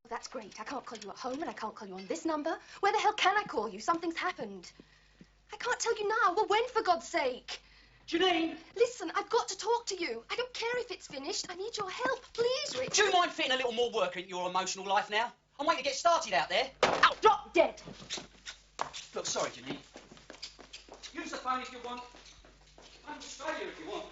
That's great. I can't call you at home and I can't call you on this number. Where the hell can I call you? Something's happened. I can't tell you now. Well, when, for God's sake? Janine! Listen, I've got to talk to you. I don't care if it's finished. I need your help. Please, Richard. Do you mind fitting a little more work into your emotional life now? I'm waiting to get started out there. Ow, drop dead. Look, sorry, Janine. Use the phone if you want. I'm Australia if you want.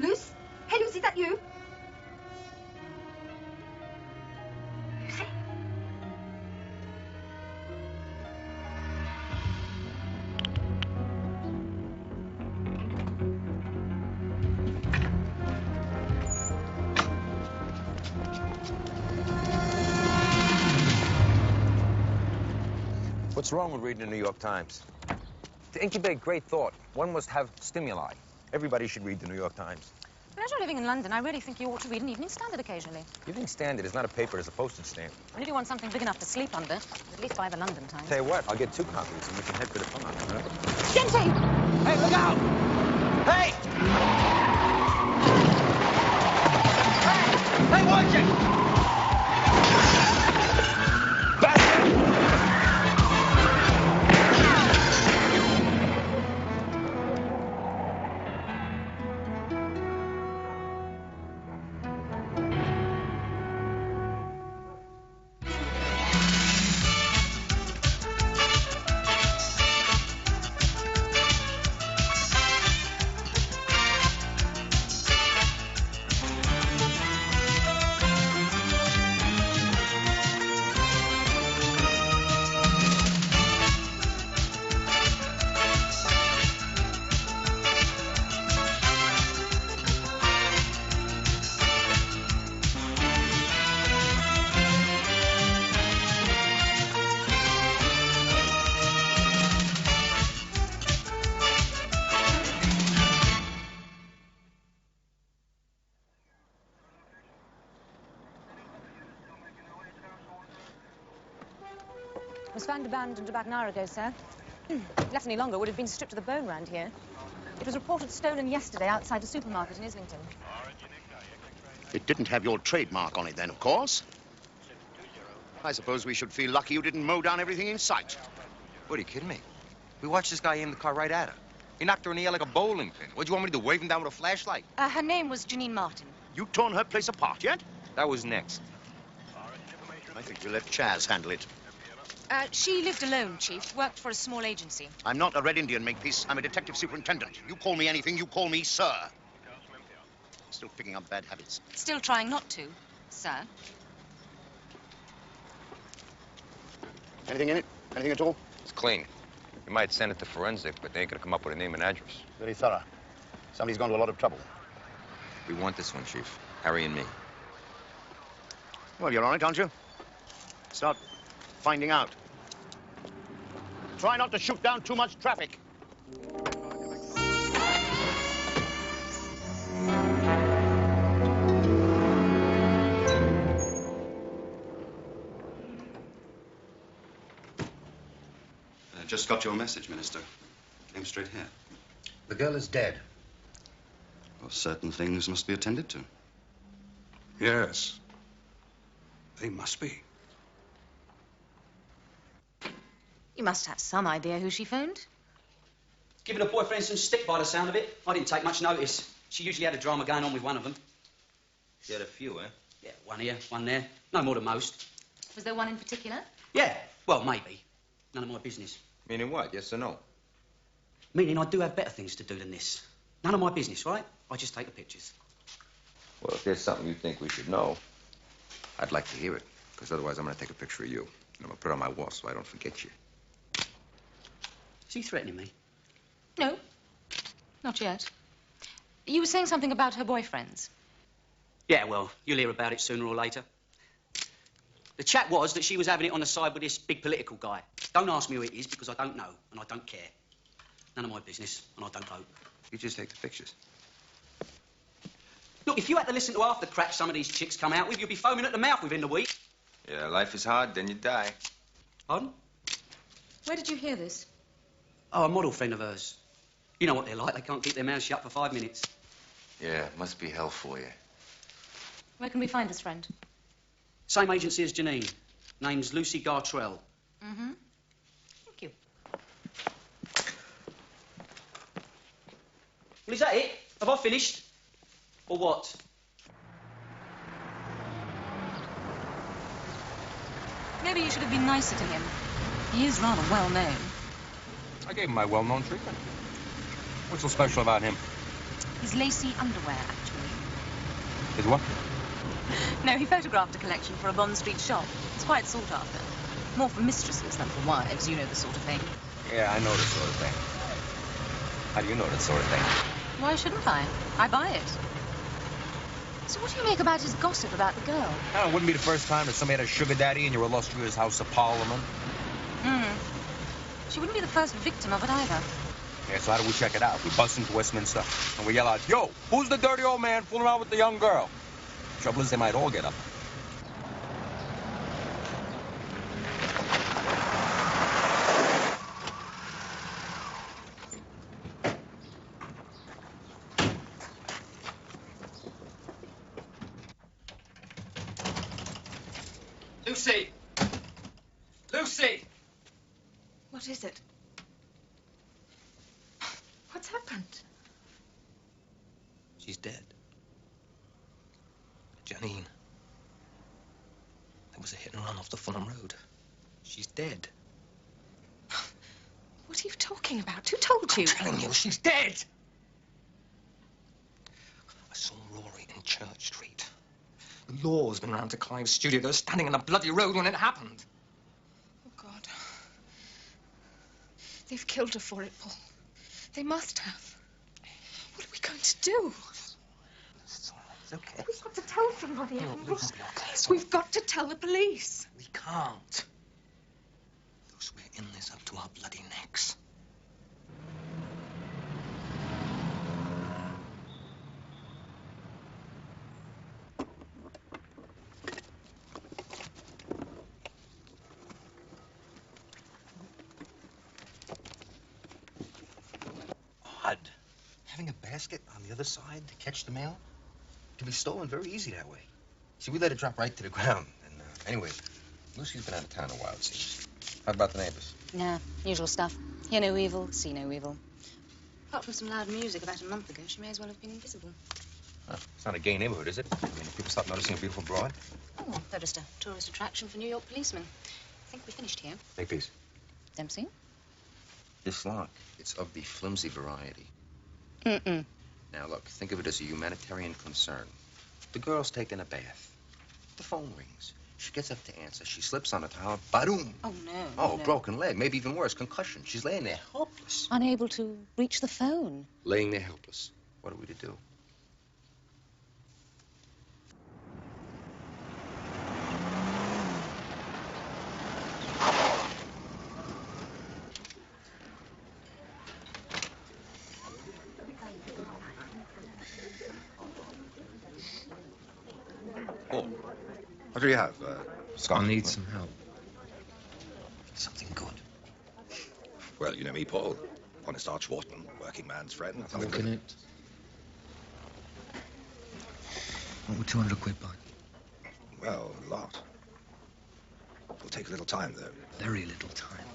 Luce? Hey, Lucy, is that you? Lucy? What's wrong with reading the New York Times? To incubate great thought, one must have stimuli. Everybody should read the New York Times. But as you're living in London, I really think you ought to read an Evening Standard occasionally. Evening Standard is not a paper, it's a postage stamp. And if you want something big enough to sleep under, at least buy the London Times. Tell you what, I'll get 2 copies and we can head for the farm, all right? Dempsey! Hey, look out! Hey! Hey, watch it! Was found abandoned about an hour ago, sir. Left any longer, would have been stripped to the bone round here. It was reported stolen yesterday outside a supermarket in Islington. It didn't have your trademark on it then, of course. I suppose we should feel lucky you didn't mow down everything in sight. What, are you kidding me? We watched this guy aim the car right at her. He knocked her in the air like a bowling pin. What, do you want me to wave him down with a flashlight? Her name was Janine Martin. You torn her place apart yet? That was next. I think we'll let Chaz handle it. She lived alone, Chief. Worked for a small agency. I'm not a Red Indian, Makepeace. I'm a detective superintendent. You call me anything, you call me sir. Still picking up bad habits. Still trying not to, sir. Anything in it? Anything at all? It's clean. You might send it to forensic, but they ain't gonna come up with a name and address. Very thorough. Somebody's gone to a lot of trouble. We want this one, Chief. Harry and me. Well, you're on it, aren't you? Start finding out. Try not to shoot down too much traffic. Just got your message, Minister. Came straight here. The girl is dead. Well, certain things must be attended to. Yes. They must be. You must have some idea who she phoned. Giving her boyfriend some stick by the sound of it. I didn't take much notice. She usually had a drama going on with one of them. She had a few, eh? Yeah, one here, one there. No more than most. Was there one in particular? Yeah, well, maybe. None of my business. Meaning what? Yes or no? Meaning I do have better things to do than this. None of my business, right? I just take the pictures. Well, if there's something you think we should know, I'd like to hear it. Because otherwise I'm going to take a picture of you. And I'm going to put it on my wall so I don't forget you. Is he threatening me? No, not yet. You were saying something about her boyfriends. Yeah, well, you'll hear about it sooner or later. The chat was that she was having it on the side with this big political guy. Don't ask me who it is, because I don't know, and I don't care. None of my business, and I don't vote. You just take the pictures. Look, if you had to listen to half the crap some of these chicks come out with, you'd be foaming at the mouth within the week. Yeah, life is hard, then you die. Pardon? Where did you hear this? Oh, a model friend of hers. You know what they're like. They can't keep their mouths shut for 5 minutes. Yeah, it must be hell for you. Where can we find this friend? Same agency as Janine. Name's Lucy Gartrell. Mm-hmm. Thank you. Well, is that it? Have I finished? Or what? Maybe you should have been nicer to him. He is rather well known. I gave him my well-known treatment. What's so special about him? His lacy underwear, actually. His what? No, he photographed a collection for a Bond Street shop. It's quite sought after. More for mistresses than for wives, you know the sort of thing. Yeah, I know this sort of thing. How do you know that sort of thing? Why shouldn't I? I buy it. So what do you make about his gossip about the girl? Oh, it wouldn't be the first time that somebody had a sugar daddy in your illustrious House of Parliament. She wouldn't be the first victim of it either. Yeah, so how do we check it out? We bust into Westminster and we yell out, "Yo, who's the dirty old man fooling around with the young girl?" Trouble is, they might all get up. Lucy! Lucy! What is it? What's happened? She's dead. Janine. There was a hit and run off the Fulham Road. She's dead. What are you talking about? Who told you? I'm telling you, she's dead! I saw Rory in Church Street. The law's been round to Clive's studio. They were standing in the bloody road when it happened. Oh, God. They've killed her for it, Paul. They must have. What are we going to do? It's all right. It's okay. We've got to tell somebody. No, we won't be okay. It's all We've got to tell the police. We can't. Because we're in this up to our bloody necks. Odd. Having a basket on the other side to catch the mail can be stolen very easy that way. See, we let it drop right to the ground. And anyway, Lucy's been out of town a while, it seems. How about the neighbors? Nah, usual stuff. Hear no evil, see no evil. Apart from some loud music about a month ago, she may as well have been invisible. Huh. It's not a gay neighborhood, is it? I mean, if people stop noticing a beautiful broad. Oh, they're just a tourist attraction for New York policemen. I think we finished here. Makepeace. Dempsey? This lock, it's of the flimsy variety. Mm-mm. Now, look, think of it as a humanitarian concern. The girl's taking a bath. The phone rings. She gets up to answer. She slips on a towel. Ba-doom. Oh, no. Oh, no. broken leg. Maybe even worse, concussion. She's laying there helpless. Unable to reach the phone. Laying there helpless. What are we to do? Oh, what do you have? Scott? I need some help. Something good. Well, you know me, Paul. Honest Archwartman, working man's friend. Walking it. What would 200 quid buy? Well, a lot. It'll take a little time, though. Very little time.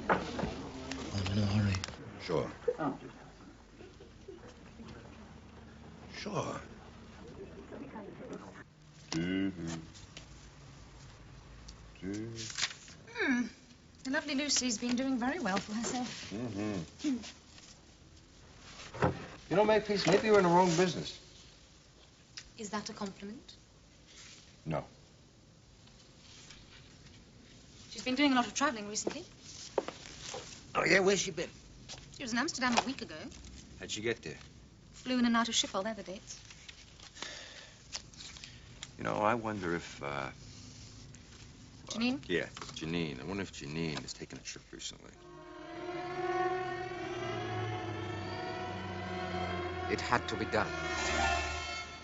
I'm in a hurry. Sure. Sure. The lovely Lucy's been doing very well for herself. You know, Makepeace, maybe you're in the wrong business. Is that a compliment? No. She's been doing a lot of traveling recently. Oh, yeah? Where's she been? She was in Amsterdam a week ago. How'd she get there? Flew in and out of Schiphol, they're the dates. You know, I wonder if, Janine? Yeah, Janine. I wonder if Janine has taken a trip recently. It had to be done.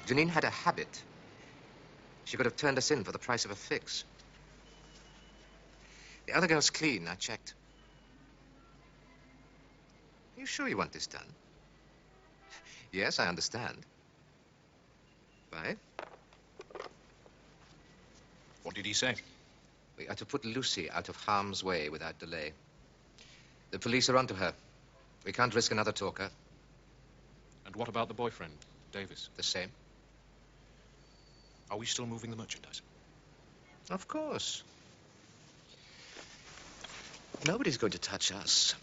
Janine had a habit. She could have turned us in for the price of a fix. The other girl's clean, I checked. Are you sure you want this done? Yes, I understand. Bye. What did he say? We are to put Lucy out of harm's way without delay. The police are onto her. We can't risk another talker. And what about the boyfriend, Davis? The same. Are we still moving the merchandise? Of course. Nobody's going to touch us.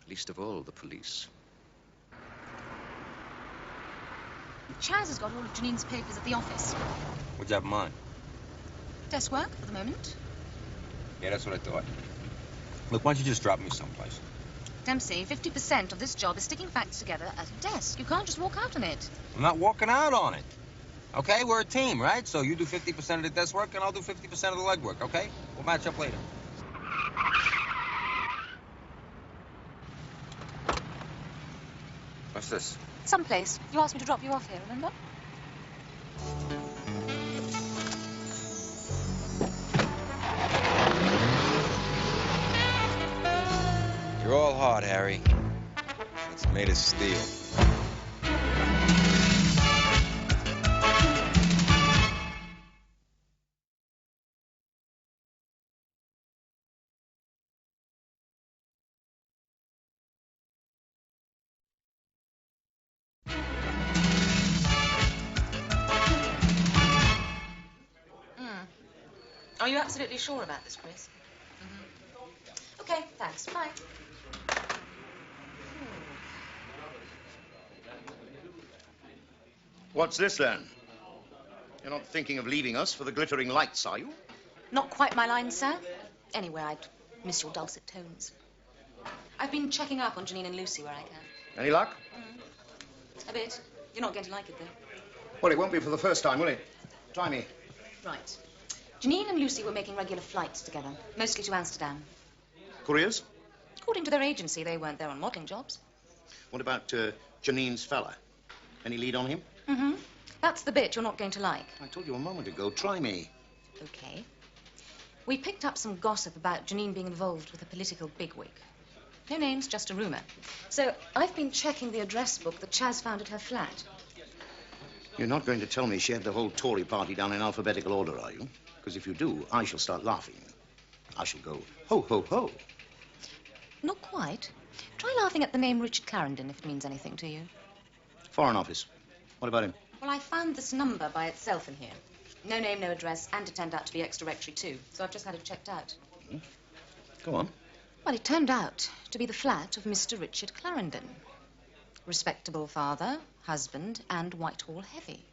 Least of all, the police. Chaz has got all of Janine's papers at the office. What's that mine? Desk work for the moment. Yeah, that's what I thought. Look, why don't you just drop me someplace? Dempsey, 50% of this job is sticking facts together at a desk. You can't just walk out on it. I'm not walking out on it. Okay, we're a team, right? So you do 50% of the desk work, and I'll do 50% of the legwork, okay? We'll match up later. What's this? Someplace. You asked me to drop you off here, remember? You're all hard, Harry. It's made of steel. Are you absolutely sure about this, Chris? Mm-hmm. Okay, thanks. Bye. What's this, then? You're not thinking of leaving us for the glittering lights, are you? Not quite my line, sir. Anyway, I'd miss your dulcet tones. I've been checking up on Janine and Lucy where I can. Any luck? A bit. You're not going to like it, though. Well, it won't be for the first time, will it? Try me. Right. Janine and Lucy were making regular flights together, mostly to Amsterdam. Couriers? According to their agency, they weren't there on modeling jobs. What about Janine's fella? Any lead on him? Mm-hmm. That's the bit you're not going to like. I told you a moment ago, try me. Okay. We picked up some gossip about Janine being involved with a political bigwig. No names, just a rumor. So I've been checking the address book that Chaz found at her flat. You're not going to tell me she had the whole Tory party down in alphabetical order, are you? Because if you do, I shall start laughing. I shall go, ho, ho, ho. Not quite. Try laughing at the name Richard Clarendon, if it means anything to you. Foreign Office. What about him? Well, I found this number by itself in here. No name, no address, and it turned out to be ex-directory, too. So I've just had it checked out. Go on. Well, it turned out to be the flat of Mr. Richard Clarendon. Respectable father, husband, and Whitehall heavy.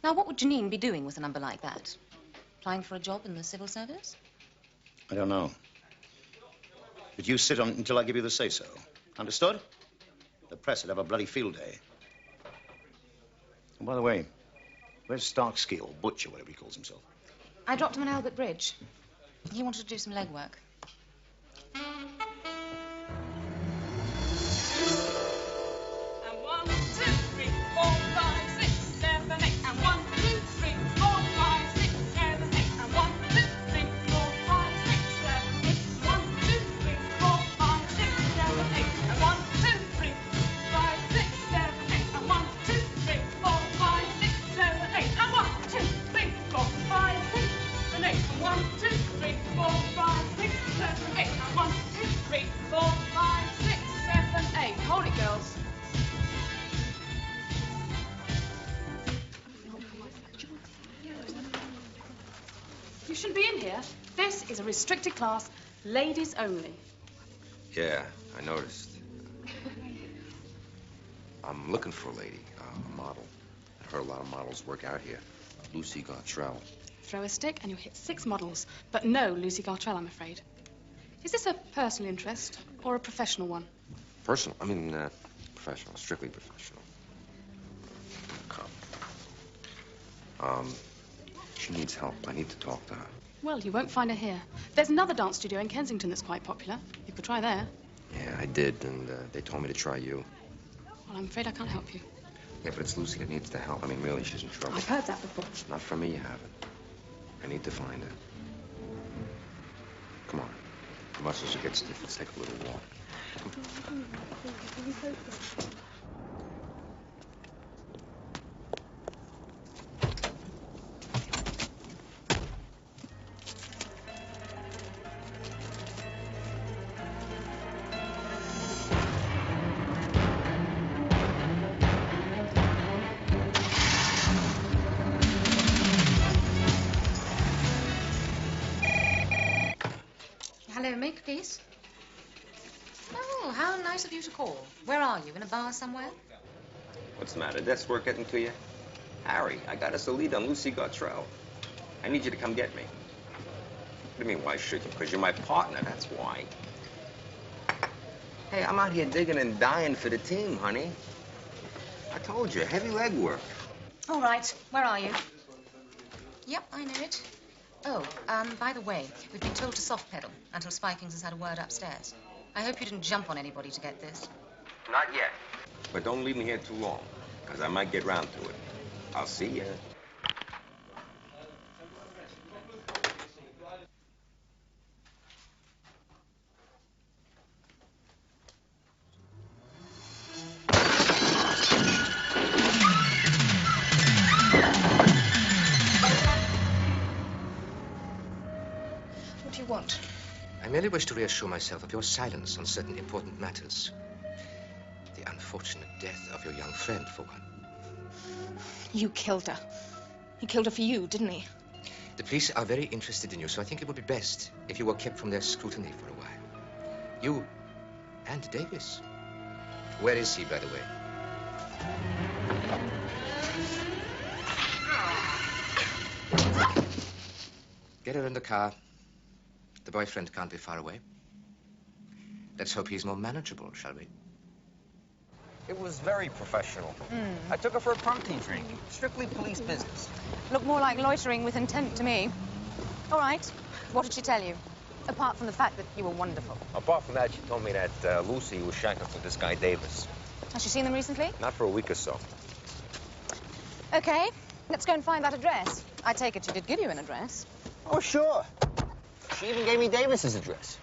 Now, what would Janine be doing with a number like that? Applying for a job in the civil service? I don't know. But you sit on it until I give you the say-so. Understood? The press would have a bloody field day. And by the way, where's Starksky, or Butcher, whatever he calls himself? I dropped him in Albert Bridge. He wanted to do some legwork. You shouldn't be in here. This is a restricted class, ladies only. Yeah, I noticed. I'm looking for a lady, a model. I heard a lot of models work out here. Lucy Gartrell. Throw a stick and you hit 6 models, but no Lucy Gartrell, I'm afraid. Is this a personal interest or a professional one? Personal? Professional. Strictly professional. Come. She needs help. I need to talk to her. Well, you won't find her here. There's another dance studio in Kensington that's quite popular. You could try there. Yeah, I did, and they told me to try you. Well, I'm afraid I can't help you. Yeah, but it's Lucy that needs the help. I mean, really, she's in trouble. I've heard that before. Not from me, you haven't. I need to find her. Come on. The muscles will get stiff. Let's take a little walk. Hello, Makepeace. Oh, how nice of you to call. Where are you? In a bar somewhere? What's the matter? Desk work getting to you? Harry, I got us a lead on Lucy Gartrell. I need you to come get me. What do you mean, why should you? Because you're my partner, that's why. Hey, I'm out here digging and dying for the team, honey. I told you, heavy leg work. All right. Where are you? Yep, I know it. Oh, by the way, we've been told to soft pedal until Spikings has had a word upstairs. I hope you didn't jump on anybody to get this. Not yet. But don't leave me here too long, because I might get round to it. I'll see you. What do you want? I merely wish to reassure myself of your silence on certain important matters. The unfortunate death of your young friend, for one. You killed her. He killed her for you, didn't he? The police are very interested in you, so I think it would be best if you were kept from their scrutiny for a while. You and Davis. Where is he, by the way? Get her in the car. The boyfriend can't be far away. Let's hope he's more manageable, shall we? It was very professional. I took her for a protein drink. Strictly police business. Looked more like loitering with intent to me. All right. What did she tell you? Apart from the fact that you were wonderful. Apart from that, she told me that Lucy was shackled with this guy Davis. Has she seen them recently? Not for a week or so. Okay. Let's go and find that address. I take it she did give you an address. Oh, sure. She even gave me Davis's address.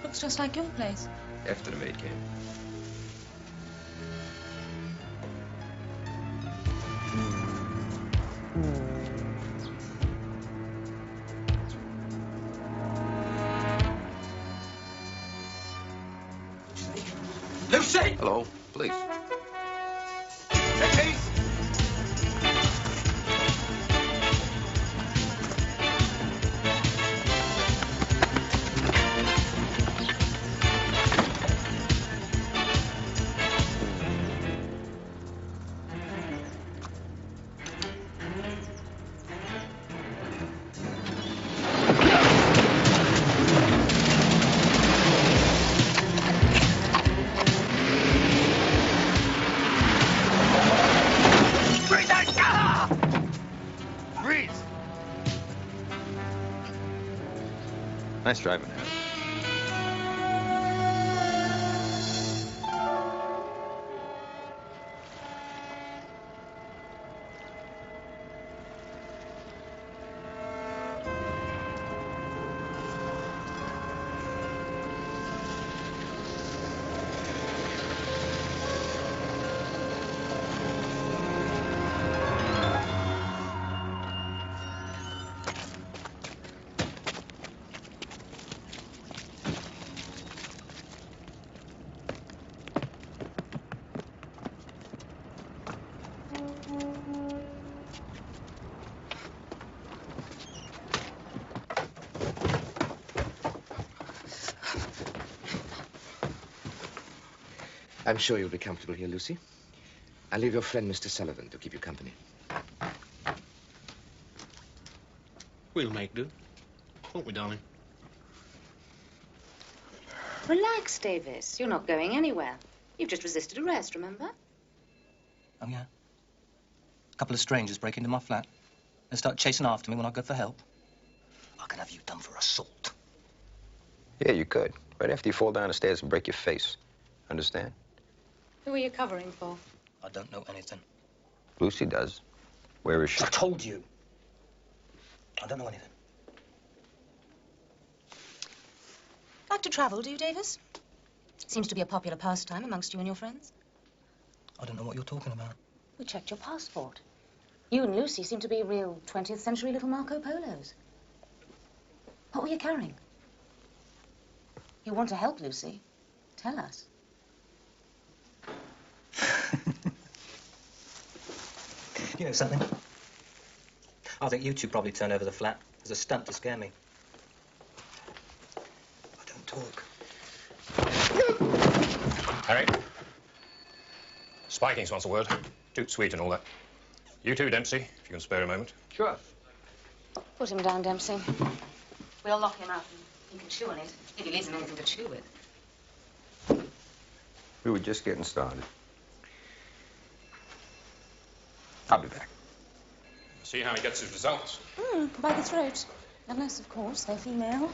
Looks just like your place. After the maid came. Lucy! Hello, police. Makepeace! Nice driving, Harry. I'm sure you'll be comfortable here, Lucy. I'll leave your friend, Mr. Sullivan, to keep you company. We'll make do. Won't we, darling? Relax, Davis. You're not going anywhere. You've just resisted arrest, remember? Oh, yeah? A couple of strangers break into my flat. They start chasing after me when I go for help. I can have you done for assault. Yeah, you could. Right after you fall down the stairs and break your face. Understand? Who are you covering for? I don't know anything. Lucy does. Where is she? I told you. I don't know anything. Like to travel, do you, Davis? Seems to be a popular pastime amongst you and your friends. I don't know what you're talking about. We checked your passport. You and Lucy seem to be real 20th century little Marco Polos. What were you carrying? You want to help Lucy? Tell us. You know something? I think you two probably turned over the flat as a stunt to scare me. I don't talk. Harry? Spikings wants a word. Toot sweet and all that. You too, Dempsey, if you can spare a moment. Sure. Put him down, Dempsey. We'll lock him up and he can chew on it, if he leaves him anything to chew with. We were just getting started. I'll be back. See how he gets his results. By the throat. Unless, of course, they're female.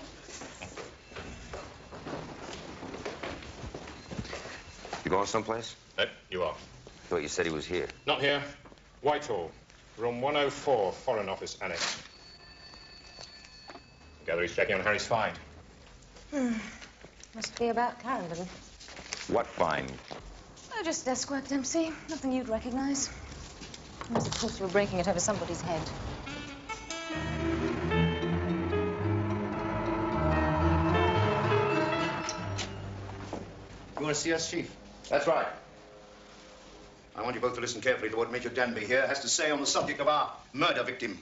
You going someplace? Yep, you are. I thought you said he was here. Not here. Whitehall. Room 104, Foreign Office Annex. Gather he's checking on Harry's find. Must be about Clarendon. What find? Oh, just desk work, Dempsey. Nothing you'd recognize. Unless, of course, you were breaking it over somebody's head. You want to see us, Chief? That's right. I want you both to listen carefully to what Major Danby here has to say on the subject of our murder victim.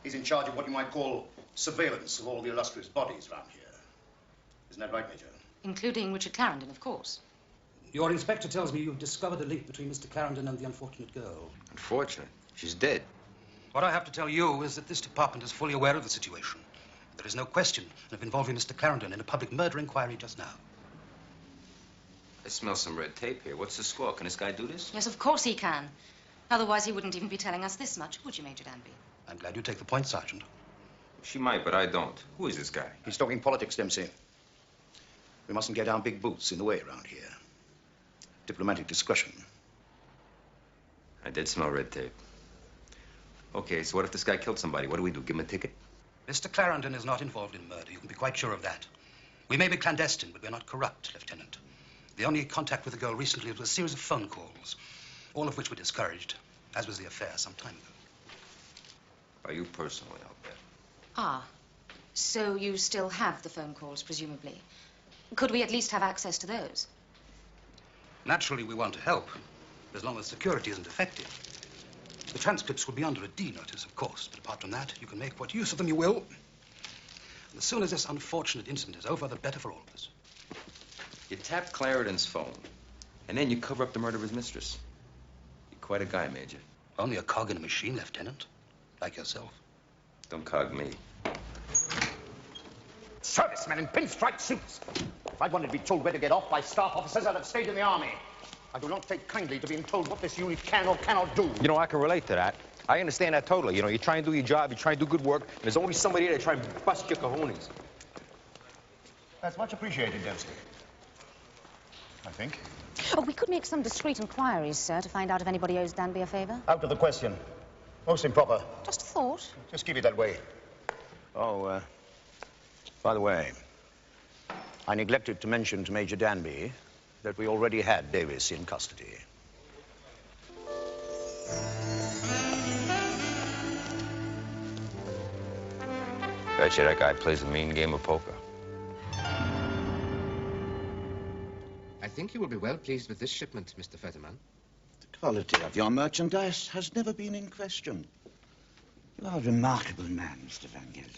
He's in charge of what you might call surveillance of all the illustrious bodies around here. Isn't that right, Major? Including Richard Clarendon, of course. Your inspector tells me you've discovered a link between Mr. Clarendon and the unfortunate girl. Unfortunate. She's dead. What I have to tell you is that this department is fully aware of the situation. There is no question of involving Mr. Clarendon in a public murder inquiry just now. I smell some red tape here. What's the score? Can this guy do this? Yes, of course he can. Otherwise, he wouldn't even be telling us this much, would you, Major Danby? I'm glad you take the point, Sergeant. She might, but I don't. Who is this guy? He's talking politics, Dempsey. We mustn't get our big boots in the way around here. Diplomatic discretion. I did smell red tape. Okay, so what if this guy killed somebody? What do we do? Give him a ticket? Mr. Clarendon is not involved in murder. You can be quite sure of that. We may be clandestine, but we're not corrupt, Lieutenant. The only contact with the girl recently was a series of phone calls, all of which were discouraged, as was the affair some time ago. By you personally, I'll bet. Ah, so you still have the phone calls, presumably. Could we at least have access to those? Naturally, we want to help, as long as security isn't affected. The transcripts will be under a D notice, of course, but apart from that, you can make what use of them you will. And as soon as this unfortunate incident is over, the better for all of us. You tap Clarendon's phone, and then you cover up the murder of his mistress. You're quite a guy, Major. Only a cog in a machine, Lieutenant. Like yourself. Don't cog me. Servicemen in pinstripe suits. If I wanted to be told where to get off by staff officers, I'd have stayed in the army. I do not take kindly to being told what this unit can or cannot do. You know, I can relate to that. I understand that totally. You know, you try and do your job, you try and do good work, and there's always somebody there to try and bust your cojones. That's much appreciated, Dempsey. I think. Oh, we could make some discreet inquiries, sir, to find out if anybody owes Danby a favor. Out of the question. Most improper. Just a thought. Just keep it that way. Oh, by the way, I neglected to mention to Major Danby that we already had Davis in custody. Bet you that guy plays a mean game of poker. I think you will be well pleased with this shipment, Mr. Fetterman. The quality of your merchandise has never been in question. You are a remarkable man, Mr. Van Gelder.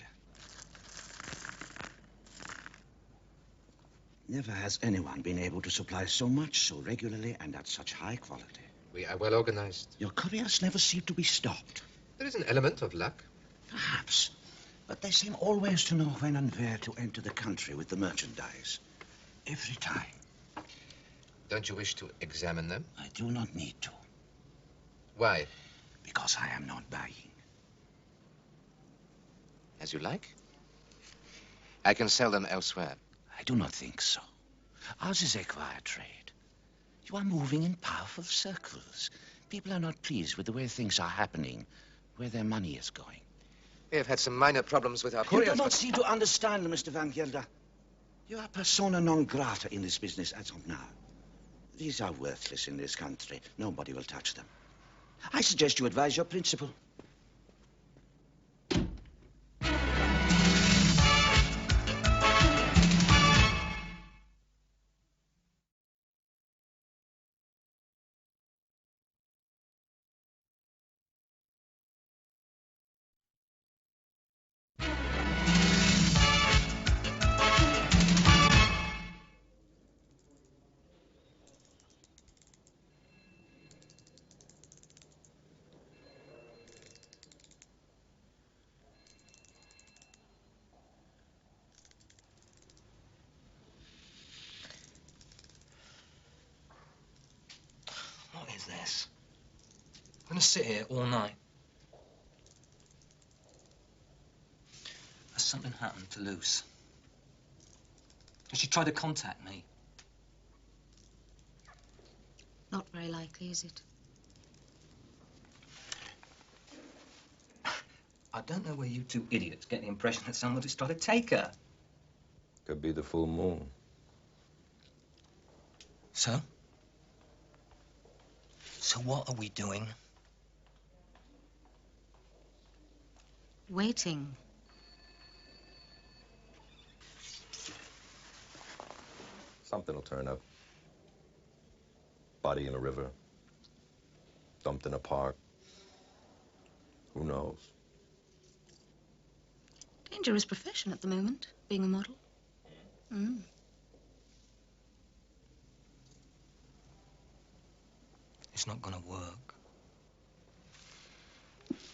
Never has anyone been able to supply so much, so regularly, and at such high quality. We are well organized. Your couriers never seem to be stopped. There is an element of luck. Perhaps. But they seem always to know when and where to enter the country with the merchandise. Every time. Don't you wish to examine them? I do not need to. Why? Because I am not buying. As you like. I can sell them elsewhere. I do not think so. Ours is a quiet trade. You are moving in powerful circles. People are not pleased with the way things are happening, where their money is going. We have had some minor problems with our You couriers. do not seem to understand, Mr. Van Gelder. You are persona non grata in this business as of now. These are worthless in this country. Nobody will touch them. I suggest you advise your principal. What is this? I'm going to sit here all night. Has something happened to Luce? Has she tried to contact me? Not very likely, is it? I don't know where you two idiots get the impression that somebody's trying to take her. Could be the full moon. So? So what are we doing? Waiting. Something will turn up. Body in a river. Dumped in a park. Who knows? Dangerous profession at the moment, being a model. Mm. It's not going to work.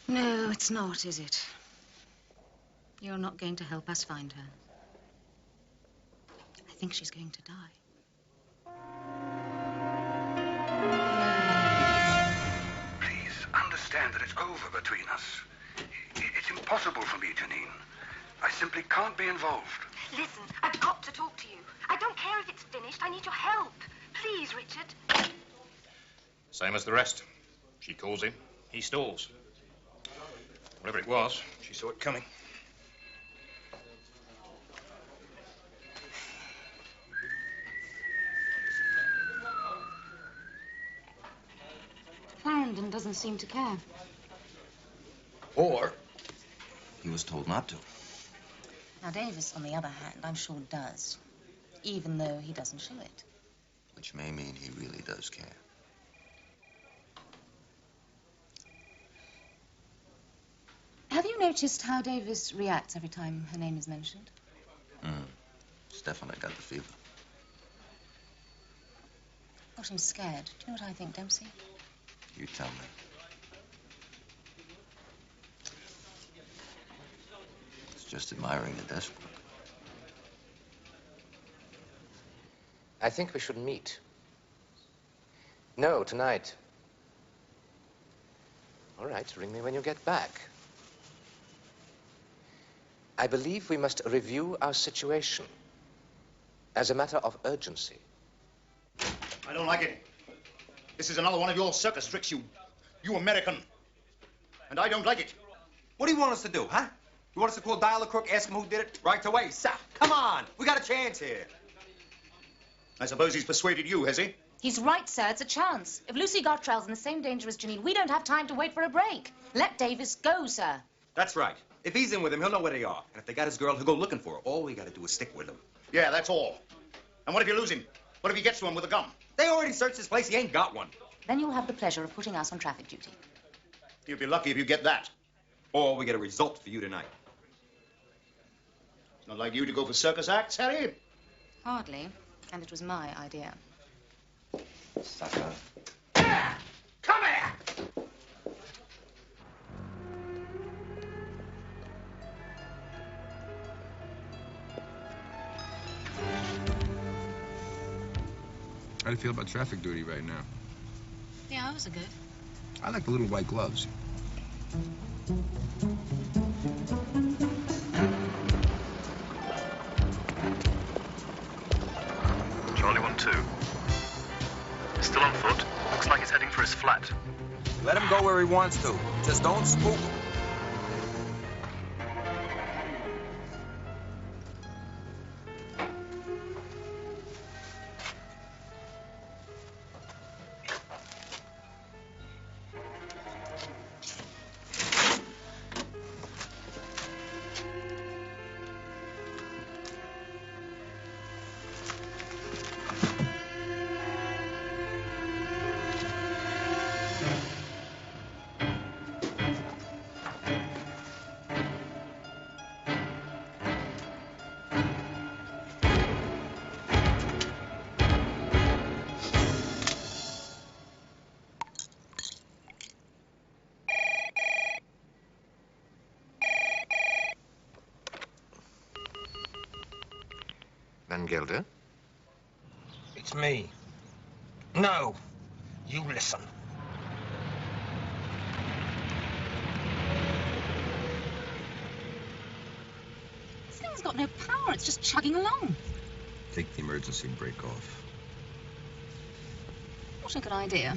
No, it's not, is it? You're not going to help us find her. I think she's going to die. Please, understand that it's over between us. It's impossible for me, Janine. I simply can't be involved. Listen, I've got to talk to you. I don't care if it's finished. I need your help. Please, Richard. Same as the rest. She calls him, he stalls. Whatever it was, she saw it coming. Clarendon doesn't seem to care. Or he was told not to. Now, Davis, on the other hand, I'm sure does, even though he doesn't show it. Which may mean he really does care. Have you noticed how Davis reacts every time her name is mentioned? Stefan, I got the fever. Got him scared. Do you know what I think, Dempsey? You tell me. It's just admiring the desk work. I think we should meet. No, tonight. All right, ring me when you get back. I believe we must review our situation as a matter of urgency. I don't like it. This is another one of your circus tricks, you American. And I don't like it. What do you want us to do, huh? You want us to call Dial the crook, ask him who did it? Right away, sir. Come on. We got a chance here. I suppose he's persuaded you, has he? He's right, sir. It's a chance. If Lucy Gartrell's in the same danger as Janine, we don't have time to wait for a break. Let Davis go, sir. That's right. If he's in with him, he'll know where they are. And if they got his girl, he'll go looking for her. All we got to do is stick with him. Yeah, that's all. And what if you lose him? What if he gets to him with a gun? They already searched his place. He ain't got one. Then you'll have the pleasure of putting us on traffic duty. You'll be lucky if you get that. Or we get a result for you tonight. It's not like you to go for circus acts, Harry. Hardly. And it was my idea. Sucker. Come here! How do you feel about traffic duty right now? The hours are good. I like the little white gloves. Charlie 1-2. He's still on foot. Looks like he's heading for his flat. Let him go where he wants to. Just don't spook him. Van Gelder? It's me. No. You listen. This thing's got no power. It's just chugging along. Take the emergency brake off. What a good idea.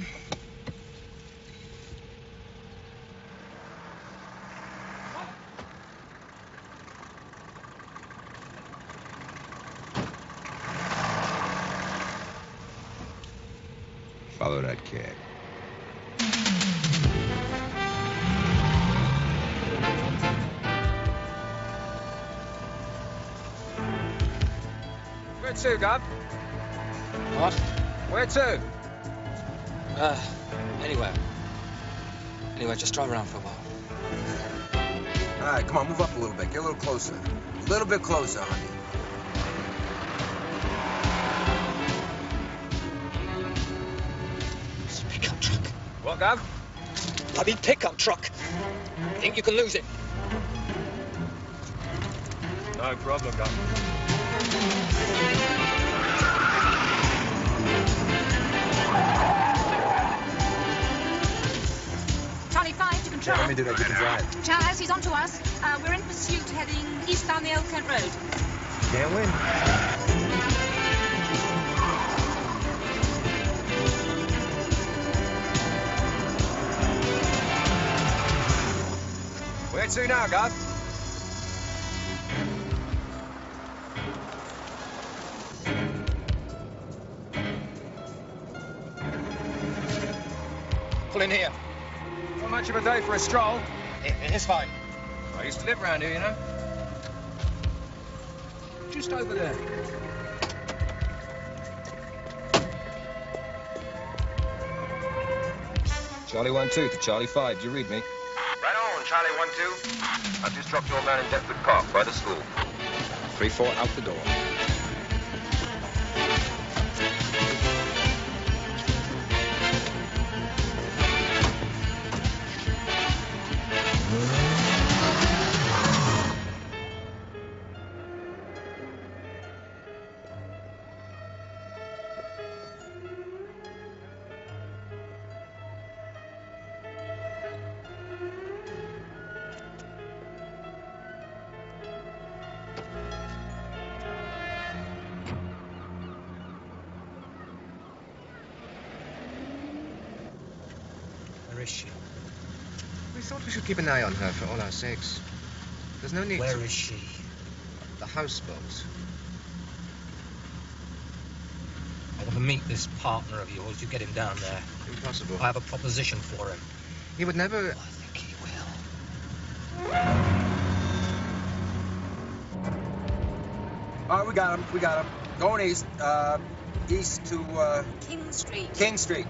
Follow that cab. Where to, Gov? What? Where to? Anywhere. Anyway, just drive around for a while. All right, come on, move up a little bit. Get a little closer. A little bit closer, honey. It's a pickup truck. What, Gov? Bloody pickup truck. Think you can lose it? No problem, Gov. Charlie 5 to control. Let me do that. You can drive. Charles, he's on to us. We're in pursuit, heading east down the Old Kent Road. Can't win. Where to now, Gov? Pull in here. Not much of a day for a stroll. It's fine. I used to live around here, you know. Just over there. Charlie 1-2 to Charlie 5. Do you read me? Right on, Charlie 1-2. I've just dropped your man in Deptford Park by the school. 3-4 out the door. Where is she? We thought we should keep an eye on her for all our sakes. There's no need. Where is she? The houseboat. I want to meet this partner of yours. You get him down there. Impossible. I have a proposition for him. He would never... I think he will. All right, we got him. We got him. Going east. East to, King Street. King Street.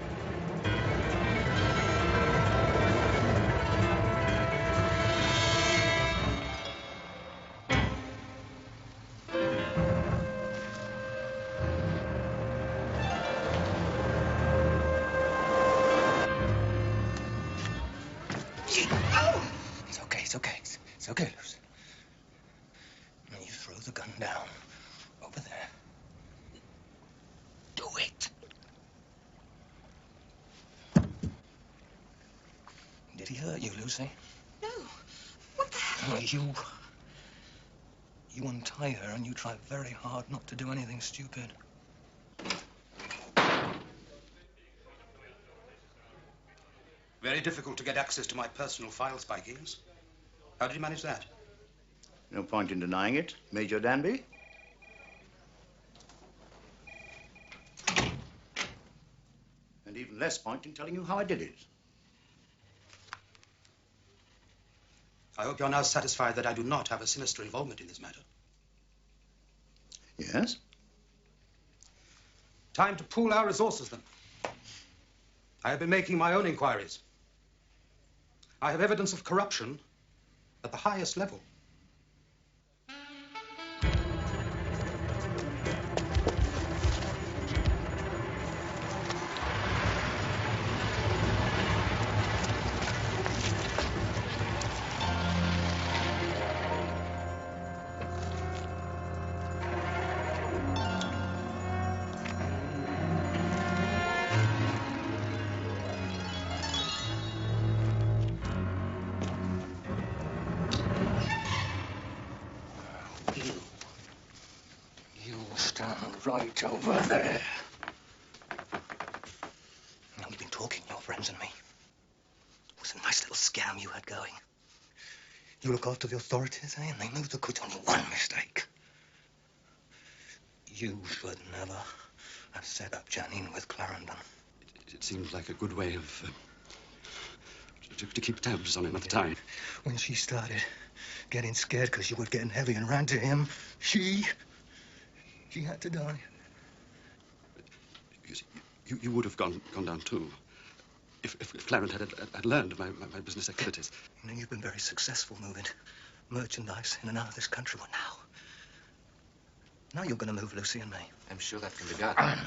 It's okay, it's okay. It's okay, Lucy. Now you throw the gun down. Over there. Do it. Did he hurt you, Lucy? No. What the hell? You untie her and you try very hard not to do anything stupid. Very difficult to get access to my personal files by Kings. How did you manage that? No point in denying it, Major Danby. And even less point in telling you how I did it. I hope you're now satisfied that I do not have a sinister involvement in this matter. Yes? Time to pool our resources, then. I have been making my own inquiries. I have evidence of corruption at the highest level. Right over there. Now, we've been talking, your friends and me. It was a nice little scam you had going. You look after the authorities, eh? And they know there could only one mistake. You should never have set up Janine with Clarendon. It seems like a good way of... to keep tabs on him at the time. When she started getting scared because you were getting heavy and ran to him, she had to die. You would have gone down too, if Clarence had learned of my business activities. You know, you've been very successful moving merchandise in and out of this country. Well, now you're going to move Lucy and me. I'm sure that can be done. And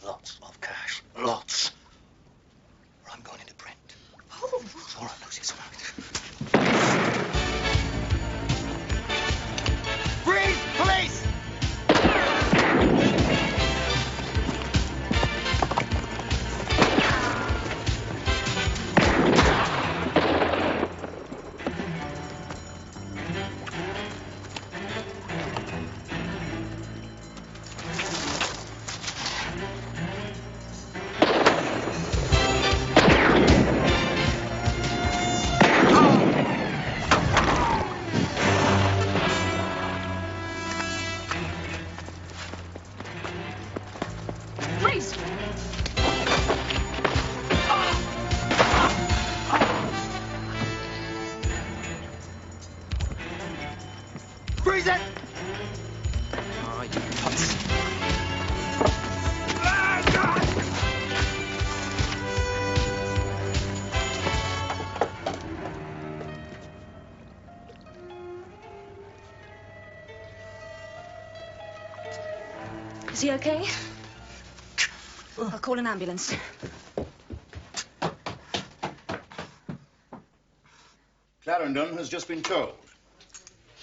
lots of cash. Lots. Or I'm going into print. Oh. It's all right, Lucy, it's all right. Freeze! Police! Freeze it! Oh, you putz. Is he okay? I'll call an ambulance. Clarendon has just been told.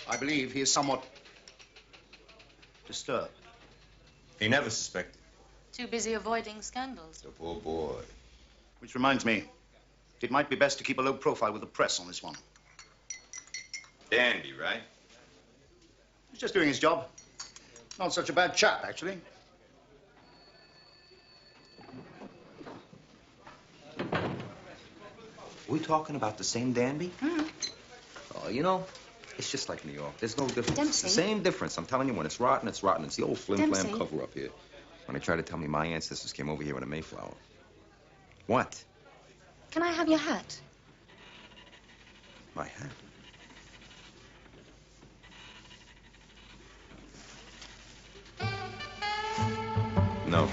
I believe he is somewhat disturbed. He never suspected. Too busy avoiding scandals. The poor boy. Which reminds me, it might be best to keep a low profile with the press on this one. Dandy, right? He's just doing his job. Not such a bad chap, actually. We talking about the same Danby? Mm. Oh, you know, it's just like New York. There's no difference. Dempsey. It's the same difference. I'm telling you, when it's rotten, it's rotten. It's the old flim-flam Dempsey. cover-up here. When they try to tell me my ancestors came over here in a Mayflower. What? Can I have your hat? My hat? No.